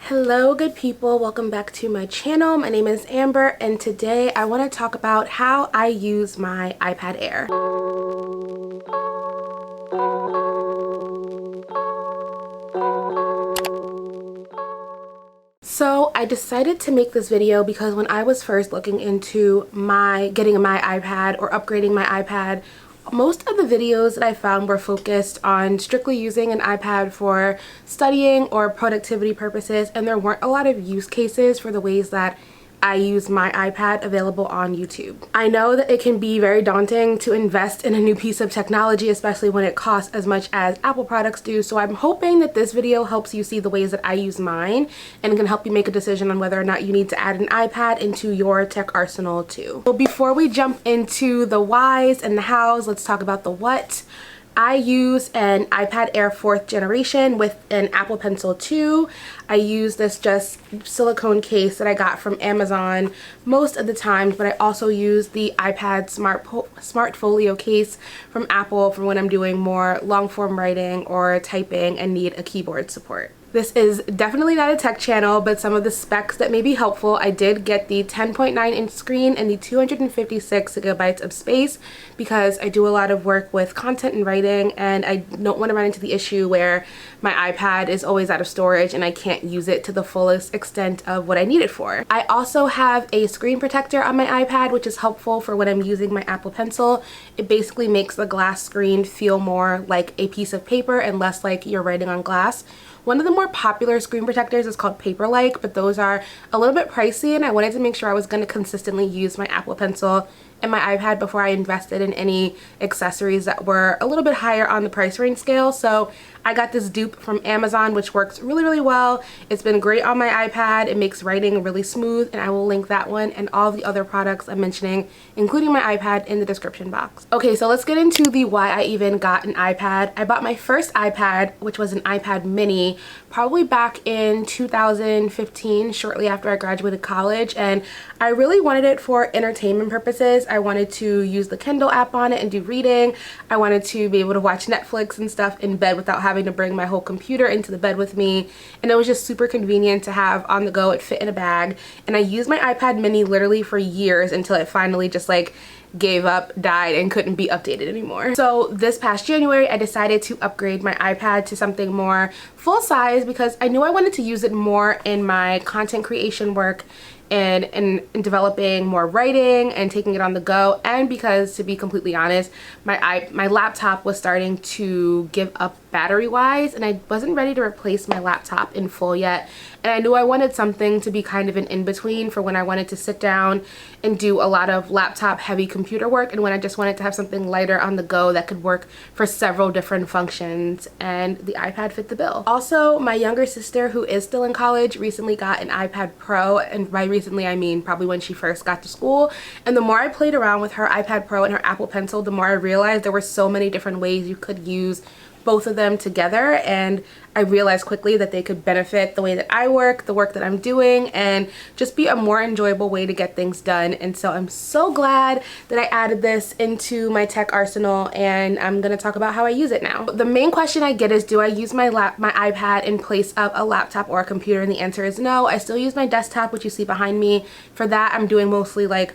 Hello good people, welcome back to my channel. My name is Amber and today I want to talk about how I use my iPad Air. So I decided to make this video because when I was first looking into getting my iPad or upgrading my iPad, most of the videos that I found were focused on strictly using an iPad for studying or productivity purposes, and there weren't a lot of use cases for the ways that I use my iPad available on YouTube. I know that it can be very daunting to invest in a new piece of technology, especially when it costs as much as Apple products do, so I'm hoping that this video helps you see the ways that I use mine and can help you make a decision on whether or not you need to add an iPad into your tech arsenal too. So before we jump into the whys and the hows, let's talk about the what. I use an iPad Air 4th generation with an Apple Pencil 2. I use this just silicone case that I got from Amazon most of the time, but I also use the iPad Smart Folio case from Apple for when I'm doing more long form writing or typing and need a keyboard support. This is definitely not a tech channel, but some of the specs that may be helpful. I did get the 10.9-inch screen and the 256 gigabytes of space because I do a lot of work with content and writing, and I don't want to run into the issue where my iPad is always out of storage and I can't use it to the fullest extent of what I need it for. I also have a screen protector on my iPad, which is helpful for when I'm using my Apple Pencil. It basically makes the glass screen feel more like a piece of paper and less like you're writing on glass. One of the more popular screen protectors is called Paper-like, but those are a little bit pricey, and I wanted to make sure I was going to consistently use my Apple Pencil and my iPad before I invested in any accessories that were a little bit higher on the price range scale. So I got this dupe from Amazon, which works really well. It's been great on my iPad. It makes writing really smooth, and I will link that one and all the other products I'm mentioning, including my iPad, in the description box. Okay, so let's get into the why I even got an iPad. I bought my first iPad, which was an iPad mini, probably back in 2015, shortly after I graduated college, and I really wanted it for entertainment purposes. I wanted to use the Kindle app on it and do reading. I wanted to be able to watch Netflix and stuff in bed without having to bring my whole computer into the bed with me, and it was just super convenient to have on the go. It fit in a bag, and I used my iPad mini literally for years until it finally just like gave up, died, and couldn't be updated anymore. So this past January I decided to upgrade my iPad to something more full size because I knew I wanted to use it more in my content creation work and in developing more writing and taking it on the go, and because, to be completely honest, my laptop was starting to give up battery wise, and I wasn't ready to replace my laptop in full yet, and I knew I wanted something to be kind of an in-between for when I wanted to sit down and do a lot of laptop heavy computer work and when I just wanted to have something lighter on the go that could work for several different functions, and the iPad fit the bill. Also, my younger sister, who is still in college, recently got an iPad Pro, and by recently I mean probably when she first got to school, and the more I played around with her iPad Pro and her Apple Pencil, the more I realized there were so many different ways you could use both of them together, and I realized quickly that they could benefit the way that I work, the work that I'm doing, and just be a more enjoyable way to get things done. And so I'm so glad that I added this into my tech arsenal, and I'm gonna talk about how I use it now. The main question I get is, do I use my iPad in place of a laptop or a computer? And the answer is no. I still use my desktop, which you see behind me. For that, I'm doing mostly like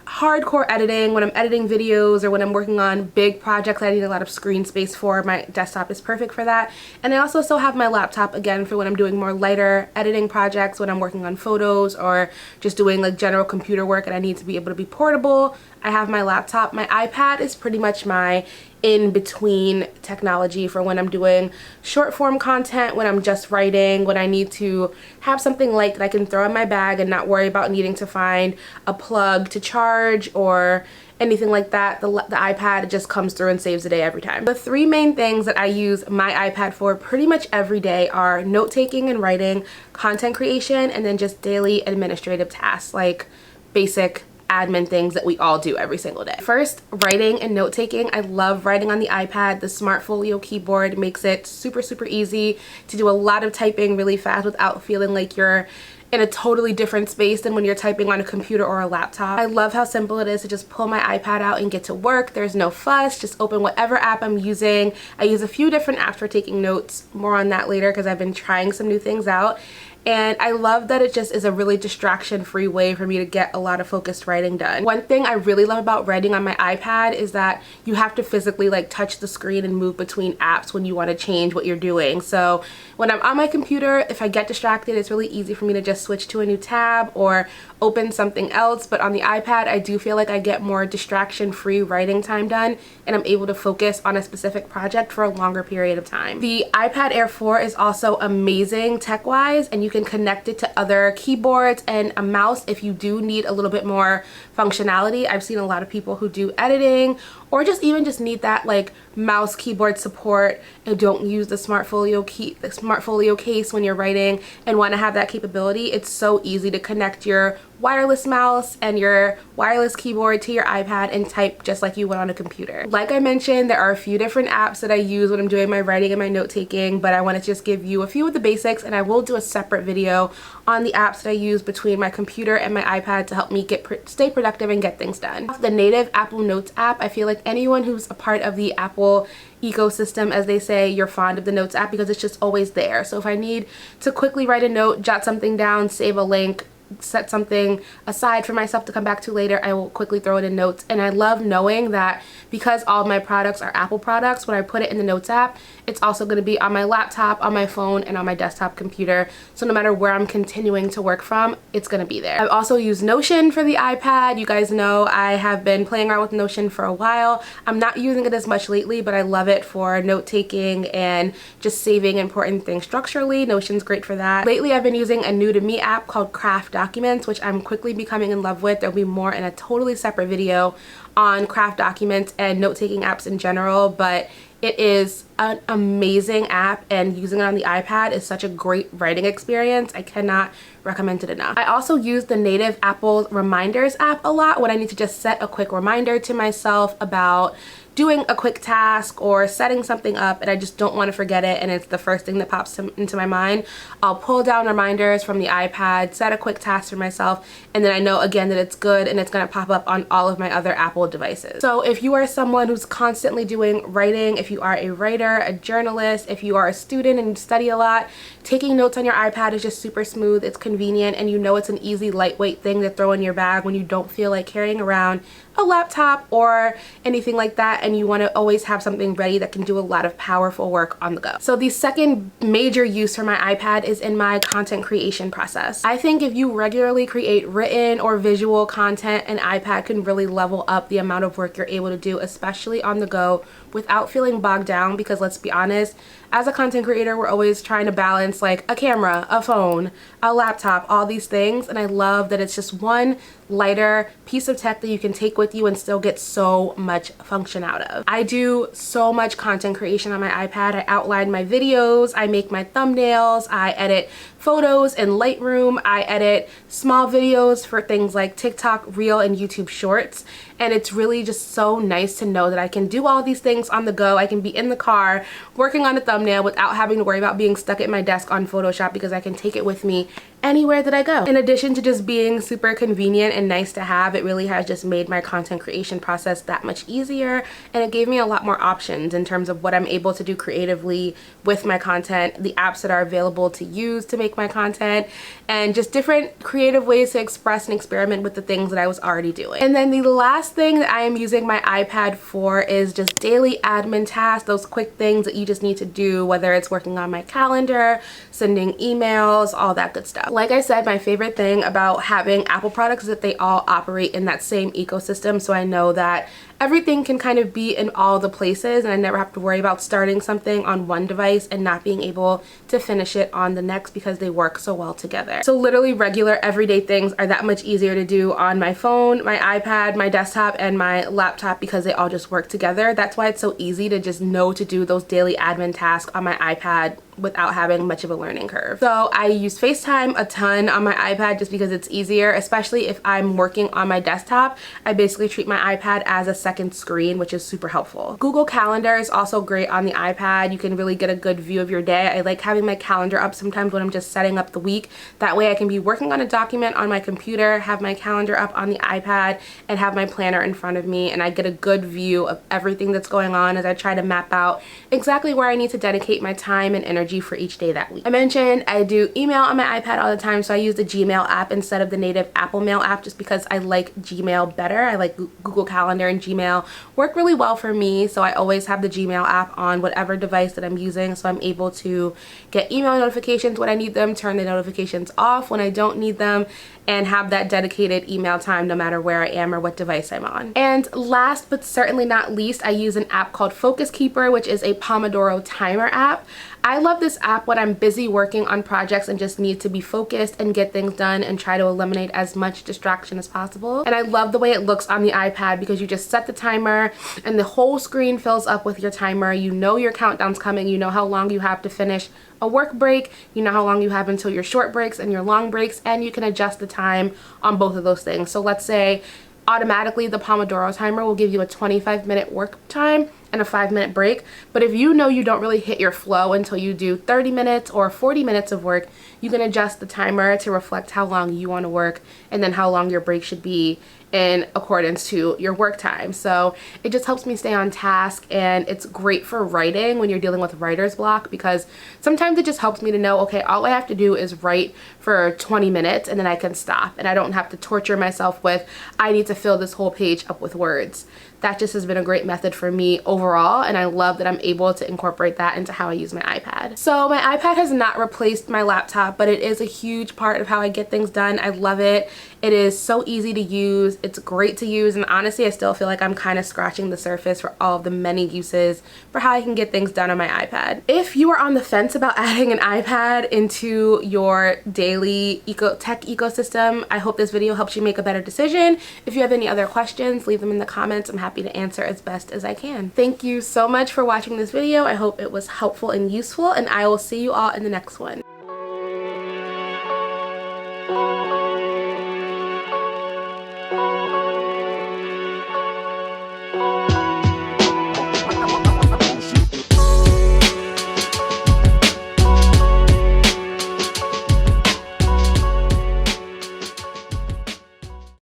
hardcore editing. When I'm editing videos or when I'm working on big projects I need a lot of screen space for, my desktop is perfect for that. And I also still have my laptop again for when I'm doing more lighter editing projects, when I'm working on photos or just doing like general computer work and I need to be able to be portable. I have my laptop. My iPad is pretty much my in-between technology for when I'm doing short form content, when I'm just writing, when I need to have something light that I can throw in my bag and not worry about needing to find a plug to charge or anything like that. The iPad just comes through and saves the day every time. The three main things that I use my iPad for pretty much every day are note-taking and writing, content creation, and then just daily administrative tasks like basic admin things that we all do every single day. First, writing and note-taking. I love writing on the iPad. The Smart Folio keyboard makes it super easy to do a lot of typing really fast without feeling like you're in a totally different space than when you're typing on a computer or a laptop. I love how simple it is to just pull my iPad out and get to work. There's no fuss, just open whatever app I'm using. I use a few different apps for taking notes, more on that later because I've been trying some new things out. and I love that it just is a really distraction-free way for me to get a lot of focused writing done. One thing I really love about writing on my iPad is that you have to physically like touch the screen and move between apps when you want to change what you're doing. So when I'm on my computer, if I get distracted, it's really easy for me to just switch to a new tab or open something else. But on the iPad, I do feel like I get more distraction-free writing time done, and I'm able to focus on a specific project for a longer period of time. The iPad Air 4 is also amazing tech-wise, and you can connect it to other keyboards and a mouse if you do need a little bit more functionality. I've seen a lot of people who do editing or just even just need that like mouse keyboard support and don't use the Smart Folio case when you're writing and want to have that capability. It's so easy to connect your wireless mouse and your wireless keyboard to your iPad and type just like you would on a computer. Like I mentioned, there are a few different apps that I use when I'm doing my writing and my note taking, but I want to just give you a few of the basics, and I will do a separate video on the apps that I use between my computer and my iPad to help me stay productive and get things done. The native Apple Notes app, I feel like anyone who's a part of the Apple ecosystem, as they say, you're fond of the Notes app because it's just always there. So if I need to quickly write a note, jot something down, save a link, set something aside for myself to come back to later, I will quickly throw it in Notes. And I love knowing that because all of my products are Apple products, when I put it in the Notes app, it's also going to be on my laptop, on my phone, and on my desktop computer. So no matter where I'm continuing to work from, it's going to be there. I've also used Notion for the iPad. You guys know I have been playing around with Notion for a while. I'm not using it as much lately, but I love it for note taking and just saving important things structurally. Notion's great for that. Lately, I've been using a new to me app called Craft Documents, which I'm quickly becoming in love with. There'll be more in a totally separate video on craft documents and note-taking apps in general, but it is an amazing app, and using it on the iPad is such a great writing experience. I cannot recommend it enough. I also use the native Apple Reminders app a lot when I need to just set a quick reminder to myself about doing a quick task or setting something up and I just don't want to forget it and it's the first thing that pops into my mind. I'll pull down reminders from the iPad, set a quick task for myself, and then I know again that it's good and it's going to pop up on all of my other Apple devices. So if you are someone who's constantly doing writing, if you are a writer, a journalist, if you are a student and you study a lot, taking notes on your iPad is just super smooth, it's convenient, and you know it's an easy, lightweight thing to throw in your bag when you don't feel like carrying around a laptop or anything like that, and you want to always have something ready that can do a lot of powerful work on the go. So the second major use for my iPad is in my content creation process. I think if you regularly create written or visual content, an iPad can really level up the amount of work you're able to do, especially on the go, without feeling bogged down, because let's be honest, as a content creator, we're always trying to balance like a camera, a phone, a laptop, all these things, and I love that it's just one lighter piece of tech that you can take with you and still get so much function out of. I do so much content creation on my iPad. I outline my videos, I make my thumbnails, I edit photos in Lightroom, I edit small videos for things like TikTok, Reel, and YouTube Shorts, and it's really just so nice to know that I can do all these things on the go. I can be in the car working on a thumbnail without having to worry about being stuck at my desk on Photoshop, because I can take it with me anywhere that I go. In addition to just being super convenient and nice to have, it really has just made my content creation process that much easier, and it gave me a lot more options in terms of what I'm able to do creatively with my content, the apps that are available to use to make my content, and just different creative ways to express and experiment with the things that I was already doing. And then the last thing that I am using my iPad for is just daily admin tasks, those quick things that you just need to do, whether it's working on my calendar, sending emails, all that good stuff. Like I said, my favorite thing about having Apple products is that they all operate in that same ecosystem, so I know that everything can kind of be in all the places and I never have to worry about starting something on one device and not being able to finish it on the next because they work so well together. So literally regular everyday things are that much easier to do on my phone, my iPad, my desktop, and my laptop because they all just work together. That's why it's so easy to just know to do those daily admin tasks on my iPad without having much of a learning curve. So I use FaceTime a ton on my iPad just because it's easier, especially if I'm working on my desktop. I basically treat my iPad as a second screen, which is super helpful. Google Calendar is also great on the iPad. You can really get a good view of your day. I like having my calendar up sometimes when I'm just setting up the week. That way I can be working on a document on my computer, have my calendar up on the iPad, and have my planner in front of me, and I get a good view of everything that's going on as I try to map out exactly where I need to dedicate my time and energy energy for each day that week. I mentioned I do email on my iPad all the time, so I use the Gmail app instead of the native Apple Mail app just because I like Gmail better. I like Google Calendar and Gmail work really well for me, so I always have the Gmail app on whatever device that I'm using, so I'm able to get email notifications when I need them, turn the notifications off when I don't need them, and have that dedicated email time no matter where I am or what device I'm on. And last but certainly not least, I use an app called Focus Keeper, which is a Pomodoro timer app. I love this app when I'm busy working on projects and just need to be focused and get things done and try to eliminate as much distraction as possible. And I love the way it looks on the iPad because you just set the timer and the whole screen fills up with your timer. You know your countdown's coming, you know how long you have to finish a work break, you know how long you have until your short breaks and your long breaks, and you can adjust the time on both of those things. So let's say automatically the Pomodoro timer will give you a 25-minute work time and a 5-minute break. But if you know you don't really hit your flow until you do 30 minutes or 40 minutes of work, you can adjust the timer to reflect how long you want to work and then how long your break should be in accordance to your work time. So it just helps me stay on task, and it's great for writing when you're dealing with writer's block, because sometimes it just helps me to know, okay, all I have to do is write for 20 minutes and then I can stop, and I don't have to torture myself with, I need to fill this whole page up with words. That just has been a great method for me overall, and I love that I'm able to incorporate that into how I use my iPad. So my iPad has not replaced my laptop, but it is a huge part of how I get things done. I love it. It is so easy to use. It's great to use, and honestly, I still feel like I'm kind of scratching the surface for all of the many uses for how I can get things done on my iPad. If you are on the fence about adding an iPad into your daily tech ecosystem, I hope this video helps you make a better decision. If you have any other questions, leave them in the comments. I'm happy to answer as best as I can. Thank you so much for watching this video. I hope it was helpful and useful, and I will see you all in the next one.